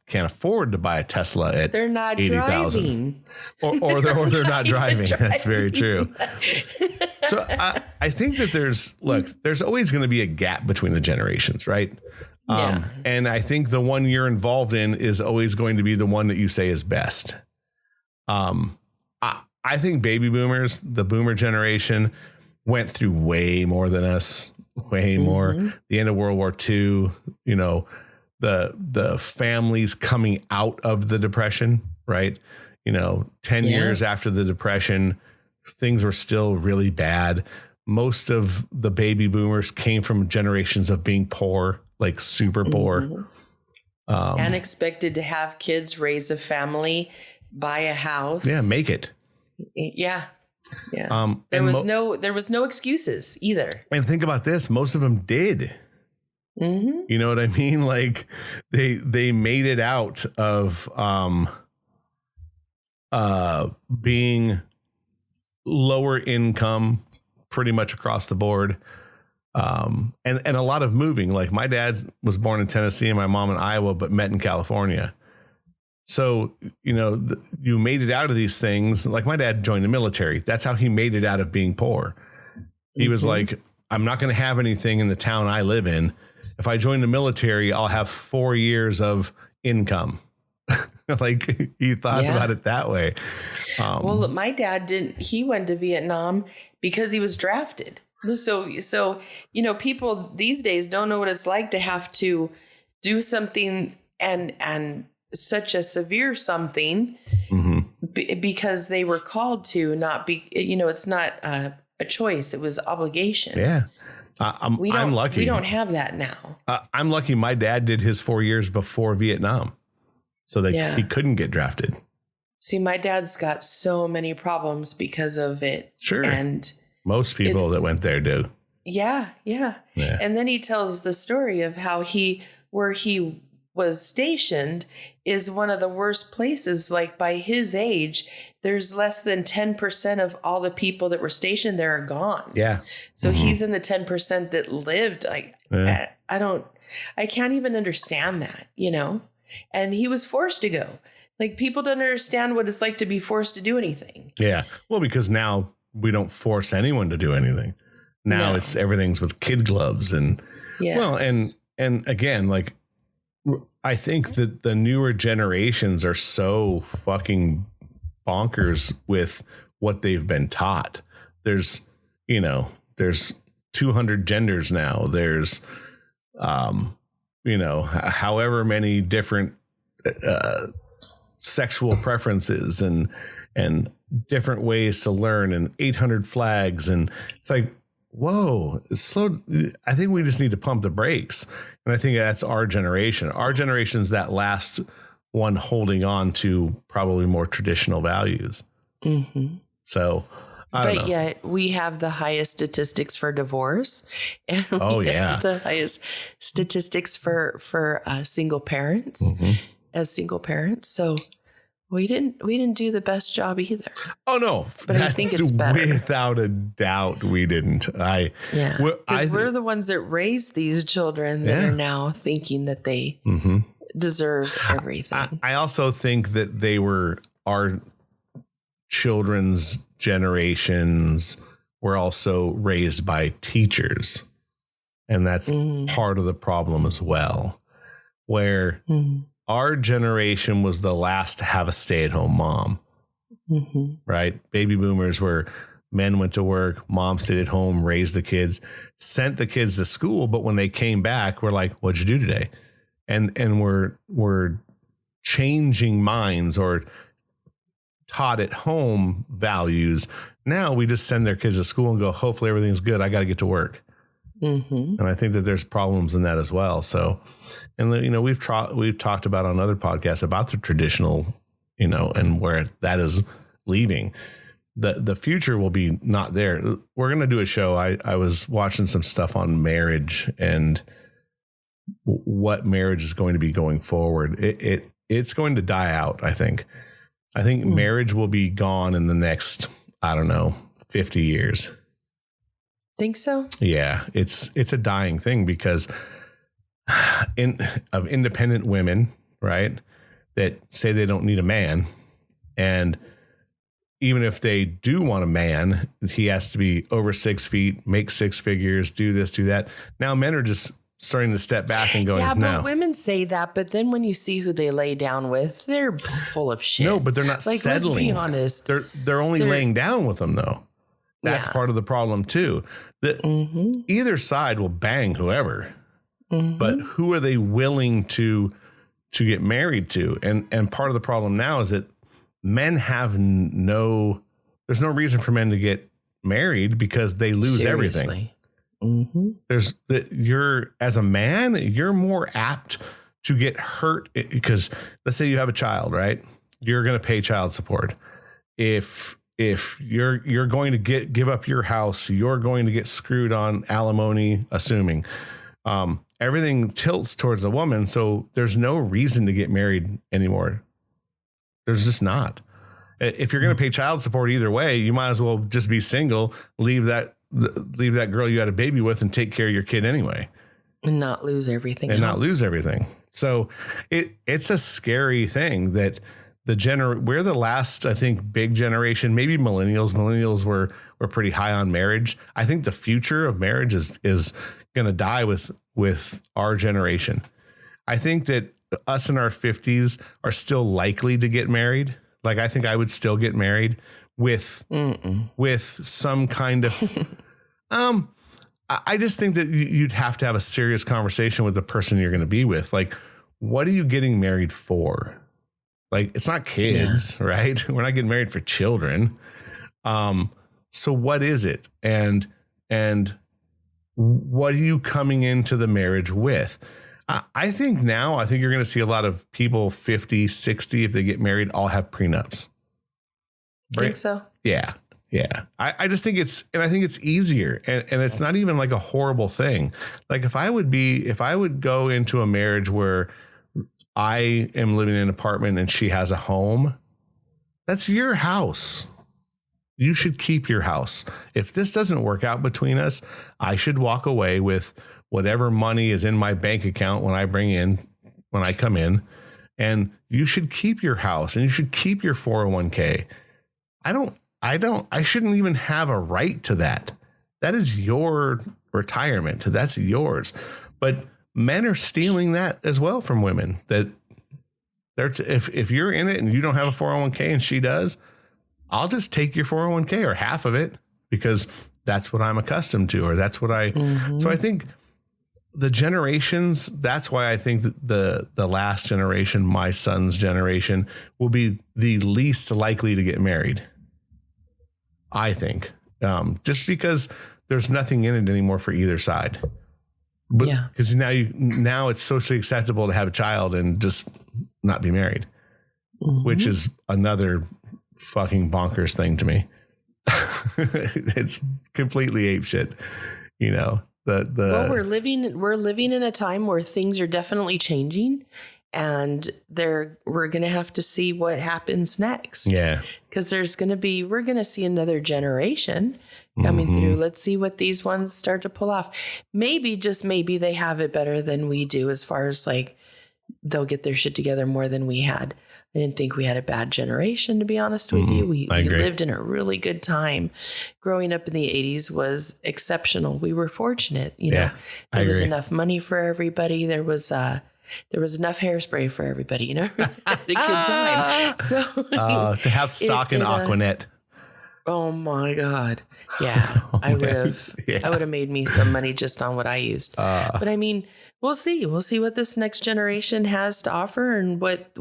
can't afford to buy a Tesla at they're not 80,000. Or they're not driving. That's very true. So I think that there's always going to be a gap between the generations, right? And I think the one you're involved in is always going to be the one that you say is best. I think baby boomers, the boomer generation, went through way more than us, way more. The end of World War II, the families coming out of the Depression, right? 10 years after the Depression, things were still really bad. Most of the baby boomers came from generations of being poor, like super poor. And expected to have kids, raise a family, buy a house. Yeah, make it. Yeah. Yeah. There was no excuses either. And think about this. Most of them did. You know what I mean? Like they made it out of being lower income pretty much across the board. And a lot of moving. Like, my dad was born in Tennessee and my mom in Iowa, but met in California. So, you made it out of these things. Like, my dad joined the military. That's how he made it out of being poor. He was like, I'm not going to have anything in the town I live in. If I join the military, I'll have 4 years of income. Like, he thought about it that way. Well, my dad he went to Vietnam because he was drafted. So, people these days don't know what it's like to have to do something and such a severe something because they were called to, not be, it's not a choice. It was obligation. Yeah. I'm lucky. We don't have that now. I'm lucky. My dad did his 4 years before Vietnam, so that he couldn't get drafted. See, my dad's got so many problems because of it. Sure. And most people that went there do. Yeah. And then he tells the story of how he was stationed is one of the worst places. Like by his age, there's less than 10% of all the people that were stationed there are gone. Yeah. So he's in the 10% that lived. Like, I can't even understand that, you know? And he was forced to go. Like, people don't understand what it's like to be forced to do anything. Yeah. Well, because now we don't force anyone to do anything. Now it's everything's with kid gloves and well, and again, like, I think that the newer generations are so fucking bonkers with what they've been taught. There's 200 genders now. There's, however many different sexual preferences and different ways to learn and 800 flags. And it's like, whoa, it's slow. I think we just need to pump the brakes. And I think that's our generation. Our generation's that last one holding on to probably more traditional values. Mm-hmm. So, but yet we have the highest statistics for divorce, and we have the highest statistics for single parents as single parents. So we didn't do the best job either. Oh no, but I think it's better. Without a doubt, we didn't. Because we're the ones that raised these children that are now thinking that they deserve everything. I also think that they were our children's generations were also raised by teachers, and that's part of the problem as well, where our generation was the last to have a stay-at-home mom, right? Baby boomers were men went to work, mom stayed at home, raised the kids, sent the kids to school. But when they came back, we're like, what'd you do today? And we're changing minds or taught at home values. Now we just send their kids to school and go, hopefully everything's good. I got to get to work. And I think that there's problems in that as well. So, and we've talked about on other podcasts about the traditional, and where that is leaving. The future will be not there. We're going to do a show. I was watching some stuff on marriage and what marriage is going to be going forward. It's going to die out. I think marriage will be gone in the next, 50 years. Think so? Yeah, it's a dying thing because of independent women, right, that say they don't need a man, and even if they do want a man, he has to be over 6 feet, make six figures, do this, do that. Now men are just starting to step back and going, but women say that, but then when you see who they lay down with, they're full of shit. No, but they're not settling. Let's be honest. They're only laying down with them though. That's part of the problem too. Either side will bang whoever, but who are they willing to get married to? And part of the problem now is that men have there's no reason for men to get married because they lose everything. You're as a man, you're more apt to get hurt because let's say you have a child, right? You're going to pay child support. If you're going to give up your house, you're going to get screwed on alimony, assuming everything tilts towards a woman. So there's no reason to get married anymore. There's just not. If you're going to pay child support either way, you might as well just be single, leave that girl you had a baby with and take care of your kid anyway. And not lose everything. So it's a scary thing that we're the last, I think, big generation, maybe millennials. Millennials were pretty high on marriage. I think the future of marriage is going to die with our generation. I think that us in our 50s are still likely to get married. Like, I think I would still get married with some kind of, I just think that you'd have to have a serious conversation with the person you're going to be with. Like, what are you getting married for? Like, it's not kids, right? We're not getting married for children. So what is it? And what are you coming into the marriage with? I think you're going to see a lot of people 50, 60, if they get married, all have prenups. Right? Think so? Yeah. Yeah. I just think I think it's easier and it's not even like a horrible thing. Like if I would go into a marriage where I am living in an apartment and she has a home. That's your house. You should keep your house. If this doesn't work out between us, I should walk away with whatever money is in my bank account when I come in, and you should keep your house and you should keep your 401k. I shouldn't even have a right to that. That is your retirement. That's yours. But men are stealing that as well from women. That if you're in it and you don't have a 401k and she does, I'll just take your 401k or half of it because that's what I'm accustomed to, or that's what so I think the generations, that's why I think that the last generation, my son's generation, will be the least likely to get married. I think, just because there's nothing in it anymore for either side. But because now it's socially acceptable to have a child and just not be married, which is another fucking bonkers thing to me. It's completely apeshit, well, we're living in a time where things are definitely changing, and we're going to have to see what happens next. Yeah. Because we're going to see another generation coming through. Let's see what these ones start to pull off. Maybe, just maybe, they have it better than we do, as far as like they'll get their shit together more than we had. I didn't think we had a bad generation, to be honest with you. We lived in a really good time. Growing up in the 80s was exceptional. We were fortunate, There was enough money for everybody. There was enough hairspray for everybody, had a good time. So to have stock in Aquanet. Oh my God. Yeah, I would have made me some money just on what I used. But I mean, we'll see. We'll see what this next generation has to offer, and what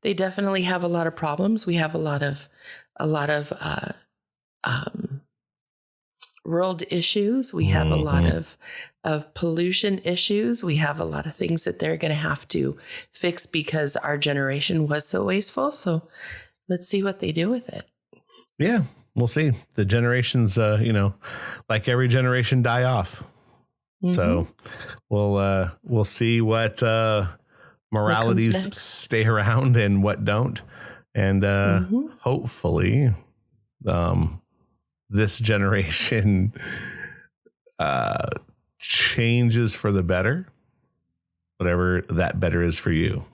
they definitely have a lot of problems. We have a lot of world issues. We have a lot of pollution issues. We have a lot of things that they're going to have to fix because our generation was so wasteful. So let's see what they do with it. Yeah, we'll see. The generations, like every generation, die off. So we'll see what moralities stay around and what don't. And hopefully this generation changes for the better, whatever that better is for you.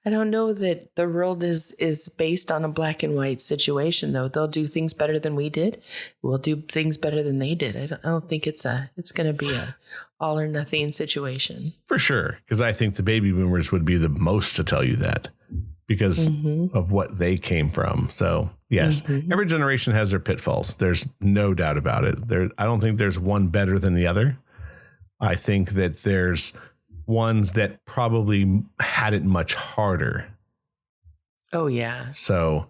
I don't know that the world is based on a black and white situation, though. They'll do things better than we did. We'll do things better than they did. I don't think it's going to be a all or nothing situation. For sure. Because I think the baby boomers would be the most to tell you that because of what they came from. So yes, every generation has their pitfalls. There's no doubt about it. I don't think there's one better than the other. I think that there's ones that probably had it much harder. Oh yeah. So,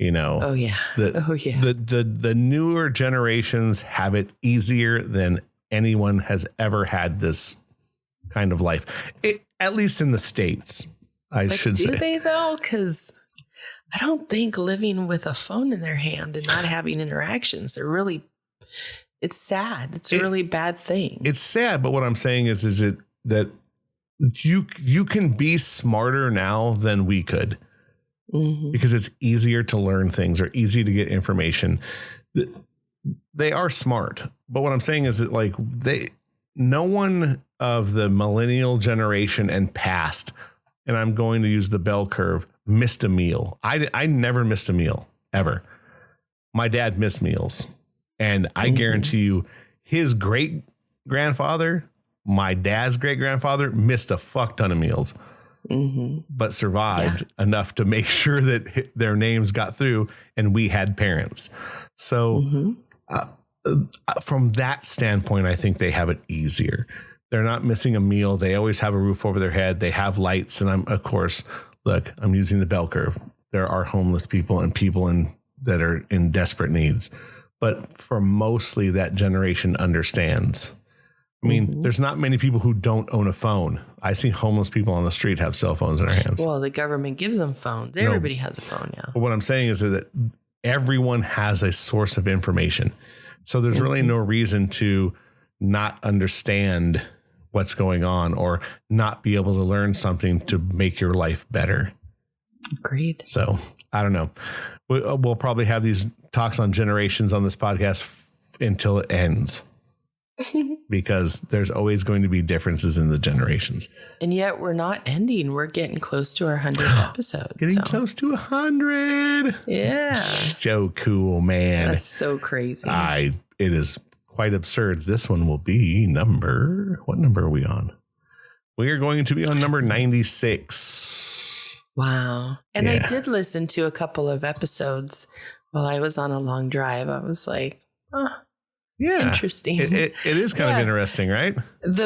Oh yeah. The newer generations have it easier than anyone has ever had this kind of life. At least in the States, I should say. Do they though? Because I don't think living with a phone in their hand and not having interactions it's sad. It's a really bad thing. It's sad, but what I'm saying is that you can be smarter now than we could because it's easier to learn things or easy to get information. They are smart, but what I'm saying is that no one of the millennial generation and past, and I'm going to use the bell curve, missed a meal. I never missed a meal ever. My dad missed meals, and I guarantee you his great grandfather, my dad's great grandfather, missed a fuck ton of meals, but survived enough to make sure that their names got through and we had parents. So from that standpoint, I think they have it easier. They're not missing a meal. They always have a roof over their head. They have lights. And I'm using the bell curve. There are homeless people and people that are in desperate needs. But for mostly that generation understands. I mean, there's not many people who don't own a phone. I see homeless people on the street have cell phones in their hands. Well, the government gives them phones. Everybody has a phone now. But what I'm saying is that everyone has a source of information. So there's really no reason to not understand what's going on or not be able to learn something to make your life better. Agreed. So I don't know. We'll probably have these talks on generations on this podcast until it ends. Because there's always going to be differences in the generations. And yet we're not ending. We're getting close to our 100th episode. Getting close to 100. Yeah. So cool, man. That's so crazy. It is quite absurd. This one will be what number are we on? We are going to be on number 96. Wow. And I did listen to a couple of episodes while I was on a long drive. I was like, yeah, interesting. It is kind of interesting, right?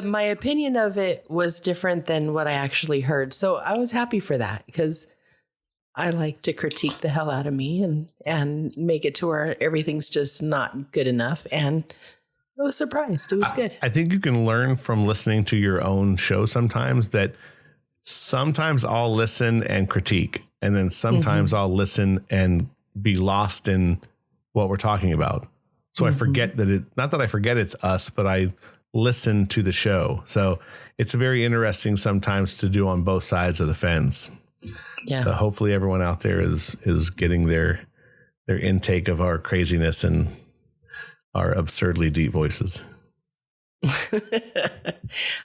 My opinion of it was different than what I actually heard. So I was happy for that because I like to critique the hell out of me and make it to where everything's just not good enough. And I was surprised. It was good. I think you can learn from listening to your own show sometimes that sometimes I'll listen and critique, and then sometimes I'll listen and be lost in what we're talking about. So I forget not that I forget it's us, but I listen to the show. So it's very interesting sometimes to do on both sides of the fence. Yeah. So hopefully everyone out there is getting their intake of our craziness and our absurdly deep voices.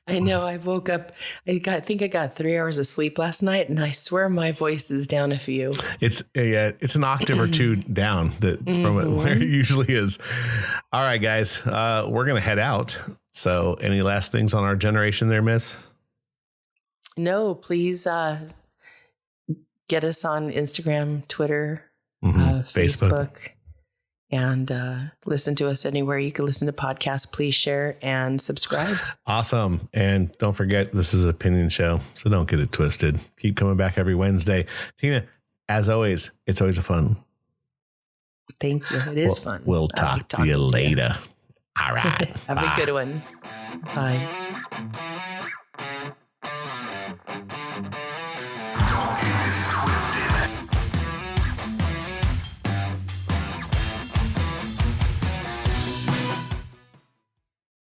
I know. I woke up. I think I got 3 hours of sleep last night, and I swear my voice is down a few. It's an octave or two down from where it usually is. All right, guys, we're gonna head out. So, any last things on our generation, there, Miss? No, please get us on Instagram, Twitter, Facebook. And listen to us anywhere you can listen to podcasts. Please share and subscribe. Awesome. And don't forget, this is an opinion show, so don't get it twisted. Keep coming back every Wednesday. Tina, as always, it's always a fun. Thank you. It is fun. We'll talk to you later. All right. Have a good one. Bye. Talkin is twisted.